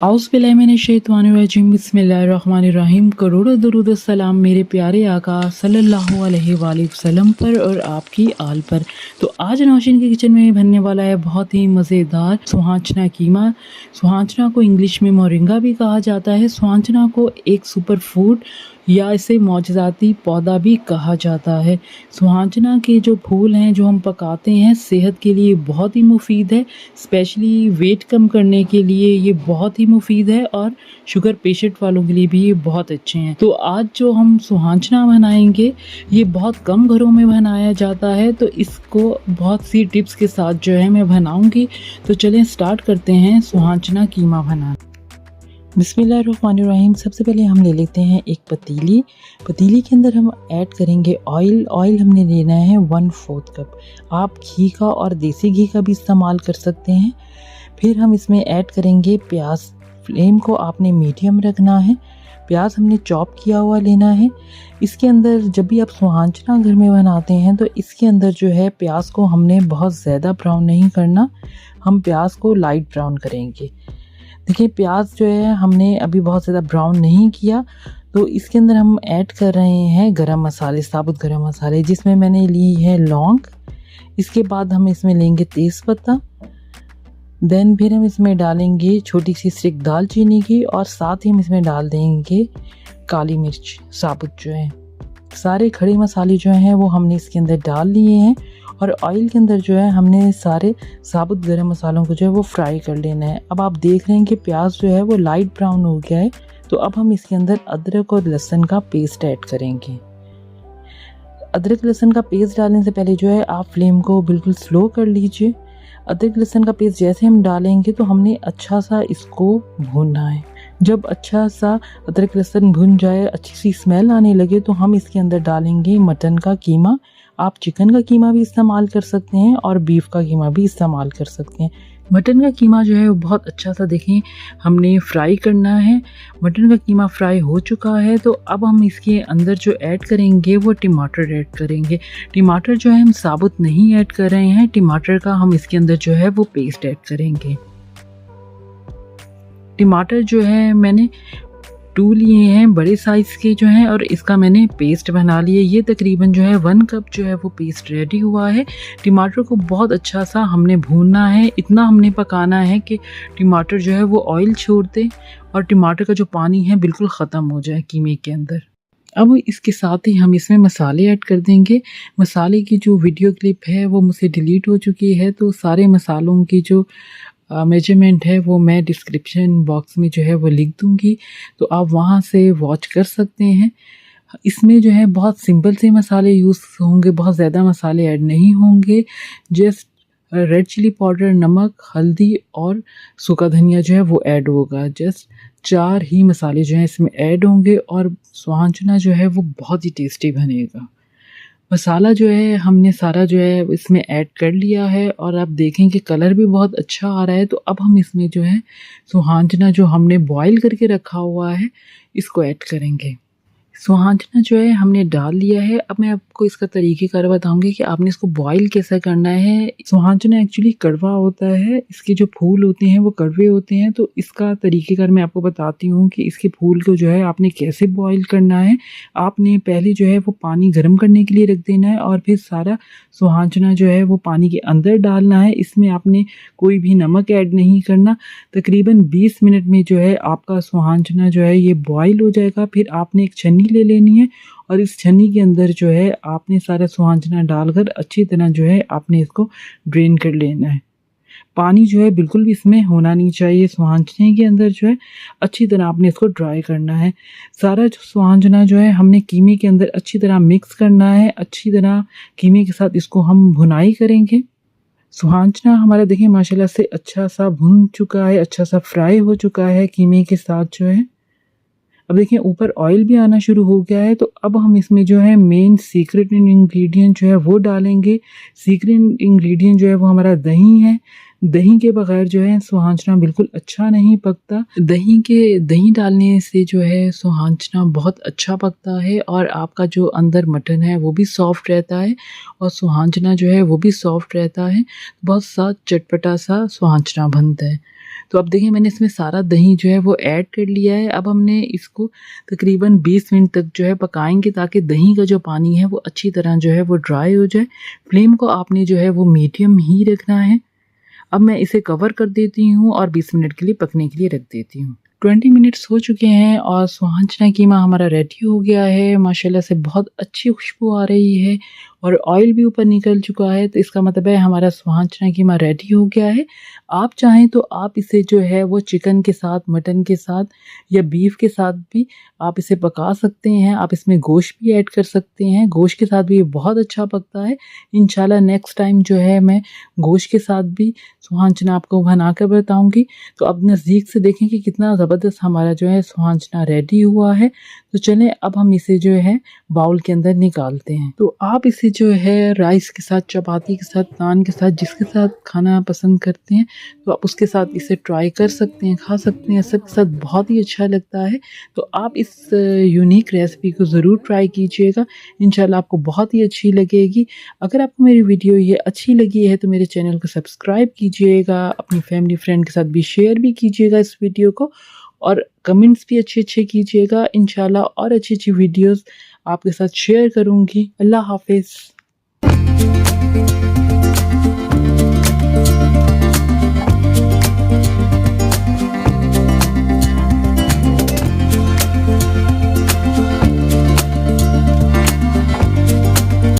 औज़ुबिल्लाहिमिनश्शैतानिर्रजीम बिस्मिल्लाहिर्रहमानिर्रहीम। करोड़ों दुरूद सलाम मेरे प्यारे आका सल्लल्लाहु अलैहि वसल्लम पर और आपकी आल पर। तो आज नौशीन के किचन में बनने वाला है बहुत ही मज़ेदार सुहांजना कीमा। सुहांजना को इंग्लिश में मोरिंगा भी कहा जाता है। सुहांजना को एक सुपर फूड या इसे मौजज़ाती पौधा भी कहा जाता है। सुहांजना के जो फूल हैं जो हम पकाते हैं सेहत के लिए बहुत ही मुफीद है। स्पेशली वेट कम करने के लिए ये बहुत ही मुफीद है और शुगर पेशेंट वालों के लिए भी ये बहुत अच्छे हैं। तो आज जो हम सुहांजना बनाएंगे ये बहुत कम घरों में बनाया जाता है, तो इसको बहुत सी टिप्स के साथ जो है मैं बनाऊंगी। तो चलें स्टार्ट करते हैं सुहांजना कीमा बनाना। बिस्मिल्लाहिर्रहमानिर्रहीम। सबसे पहले हम ले लेते हैं एक पतीली के अंदर हम ऐड करेंगे ऑयल हमने लेना है 1/4 कप। आप घी का और देसी घी का भी इस्तेमाल कर सकते हैं। फिर हम इसमें ऐड करेंगे प्याज। फ्लेम को आपने मीडियम रखना है। प्याज हमने चॉप किया हुआ लेना है। इसके अंदर जब भी आप सुहांजना घर में बनाते हैं तो इसके अंदर जो है प्याज को हमने बहुत ज़्यादा ब्राउन नहीं करना, हम प्याज को लाइट ब्राउन करेंगे। देखिए प्याज जो है हमने अभी बहुत ज़्यादा ब्राउन नहीं किया। तो इसके अंदर हम ऐड कर रहे हैं गरम मसाले, साबुत गरम मसाले, जिसमें मैंने ली है लौंग। इसके बाद हम इसमें लेंगे तेज़पत्ता। देन फिर हम इसमें डालेंगे छोटी सी स्टिक दालचीनी की और साथ ही हम इसमें डाल देंगे काली मिर्च साबुत जो है। सारे खड़े मसाले जो हैं वो हमने इसके अंदर डाल लिए हैं और ऑयल के अंदर जो है हमने सारे साबुत गरम मसालों को जो है वो फ्राई कर लेना है। अब आप देख रहे हैं कि प्याज जो है वो लाइट ब्राउन हो गया है। तो अब हम इसके अंदर अदरक और लहसुन का पेस्ट ऐड करेंगे। अदरक लहसुन का पेस्ट डालने से पहले जो है आप फ्लेम को बिल्कुल स्लो कर लीजिए। अदरक लहसुन का पेस्ट जैसे हम डालेंगे तो हमने अच्छा सा इसको भूनना है। जब अच्छा सा अदरक लहसुन भुन जाए, अच्छी सी स्मेल आने लगे, तो हम इसके अंदर डालेंगे मटन का कीमा। आप चिकन का कीमा भी इस्तेमाल कर सकते हैं और बीफ का कीमा भी इस्तेमाल कर सकते हैं। मटन का कीमा जो है वो बहुत अच्छा सा देखें हमने फ्राई करना है। मटन का कीमा फ्राई हो चुका है। तो अब हम इसके अंदर जो ऐड करेंगे वो टमाटर ऐड करेंगे। टमाटर जो है हम साबुत नहीं ऐड कर रहे हैं, टमाटर का हम इसके अंदर जो है वो पेस्ट ऐड करेंगे। टमाटर जो है मैंने 2 लिए हैं बड़े साइज़ के जो हैं और इसका मैंने पेस्ट बना लिया। ये तकरीबन जो है 1 कप जो है वो पेस्ट रेडी हुआ है। टमाटर को बहुत अच्छा सा हमने भूनना है, इतना हमने पकाना है कि टमाटर जो है वो ऑयल छोड़ दे और टमाटर का जो पानी है बिल्कुल ख़त्म हो जाए कीमे के अंदर। अब इसके साथ ही हम इसमें मसाले ऐड कर देंगे। मसाले की जो वीडियो क्लिप है वो मुझसे डिलीट हो चुकी है, तो सारे मसालों की जो मेजरमेंट है वो मैं डिस्क्रिप्शन बॉक्स में जो है वो लिख दूंगी, तो आप वहाँ से वॉच कर सकते हैं। इसमें जो है बहुत सिंपल से मसाले यूज़ होंगे, बहुत ज़्यादा मसाले ऐड नहीं होंगे। जस्ट रेड चिली पाउडर, नमक, हल्दी और सूखा धनिया जो है वो ऐड होगा। जस्ट 4 ही मसाले जो हैं इसमें ऐड होंगे और सुहांजना जो है वो बहुत ही टेस्टी बनेगा। मसाला जो है हमने सारा जो है इसमें ऐड कर लिया है और आप देखें कि कलर भी बहुत अच्छा आ रहा है। तो अब हम इसमें जो है सुहांजना जो हमने बॉईल करके रखा हुआ है इसको ऐड करेंगे। सुहांजना जो है हमने डाल लिया है। अब मैं आपको इसका तरीक़ेकार बताऊंगी कि आपने इसको बॉईल कैसे करना है। सुहांजना एक्चुअली कड़वा होता है, इसके जो फूल होते हैं वो कड़वे होते हैं। तो इसका तरीक़ेकार मैं आपको बताती हूँ कि इसके फूल को जो है आपने कैसे बॉईल करना है। आपने पहले जो है वो पानी गर्म करने के लिए रख देना है और फिर सारा सुहांजना जो है वो पानी के अंदर डालना है। इसमें आपने कोई भी नमक ऐड नहीं करना। तकरीबन 20 मिनट में जो है आपका सुहांजना जो है ये बॉईल हो जाएगा। फिर आपने एक छन्नी ले लेनी है और इस छन्नी के अंदर जो है आपने सारा सुहांजना डालकर अच्छी तरह जो है आपने इसको ड्रेन कर लेना है। पानी जो है बिल्कुल भी इसमें होना नहीं चाहिए। सुहांजने के अंदर जो है अच्छी तरह आपने इसको ड्राई करना है। सारा जो सुहांजना जो है हमने कीमे के अंदर अच्छी तरह मिक्स करना है। अच्छी तरह कीमे के साथ इसको हम भुनाई करेंगे। सुहांजना हमारा देखिए माशाल्लाह से अच्छा सा भुन चुका है, अच्छा सा फ्राई हो चुका है कीमे के साथ जो है। अब देखिए ऊपर ऑयल भी आना शुरू हो गया है। तो अब हम इसमें जो है मेन सीक्रेट इंग्रेडिएंट जो है वो डालेंगे। सीक्रेट इंग्रेडिएंट जो है वो हमारा दही है। दही के बगैर जो है सुहांजना बिल्कुल अच्छा नहीं पकता। दही डालने से जो है सुहांजना बहुत अच्छा पकता है और आपका जो अंदर मटन है वो भी सॉफ्ट रहता है और सुहांजना जो है वो भी सॉफ्ट रहता है। बहुत सा चटपटा सा सुहांजना बनता है। तो अब देखिए मैंने इसमें सारा दही जो है वो ऐड कर लिया है। अब हमने इसको तकरीबन 20 मिनट तक जो है पकाएंगे ताकि दही का जो पानी है वो अच्छी तरह जो है वो ड्राई हो जाए। फ्लेम को आपने जो है वो मीडियम ही रखना है। अब मैं इसे कवर कर देती हूँ और 20 मिनट के लिए पकने के लिए रख देती हूँ। 20 मिनट्स हो चुके हैं और सुहाना चना कीमा हमारा रेडी हो गया है। माशाल्लाह से बहुत अच्छी खुशबू आ रही है और ऑयल भी ऊपर निकल चुका है, तो इसका मतलब है हमारा सुहाना चना कीमा रेडी हो गया है। आप चाहें तो आप इसे जो है वो चिकन के साथ, मटन के साथ या बीफ के साथ भी आप इसे पका सकते हैं। आप इसमें गोश्त भी ऐड कर सकते हैं, गोश्त के साथ भी ये बहुत अच्छा पकता है। इंशाल्लाह नेक्स्ट टाइम जो है मैं गोश्त के साथ भी सुहाना चना आपको बना कर बताऊँगी। तो अब नज़दीक से देखें कि कितना ज़बरदस्त हमारा जो है सुहाना चना रेडी हुआ है। तो चलें अब हम इसे जो है बाउल के अंदर निकालते हैं। तो आप इसे जो है राइस के साथ, चपाती के साथ, नान के साथ, जिसके साथ खाना पसंद करते हैं तो आप उसके साथ इसे ट्राई कर सकते हैं, खा सकते हैं। सबके साथ बहुत ही अच्छा लगता है। तो आप इस यूनिक रेसिपी को ज़रूर ट्राई कीजिएगा, इंशाल्लाह आपको बहुत ही अच्छी लगेगी। अगर आपको मेरी वीडियो ये अच्छी लगी है तो मेरे चैनल को सब्सक्राइब कीजिएगा, अपनी फैमिली फ्रेंड के साथ भी शेयर भी कीजिएगा इस वीडियो को, और कमेंट्स भी अच्छे-अच्छे कीजिएगा। इंशाल्लाह और अच्छी-अच्छी वीडियोस आपके साथ शेयर करूँगी। अल्लाह हाफ़िज़।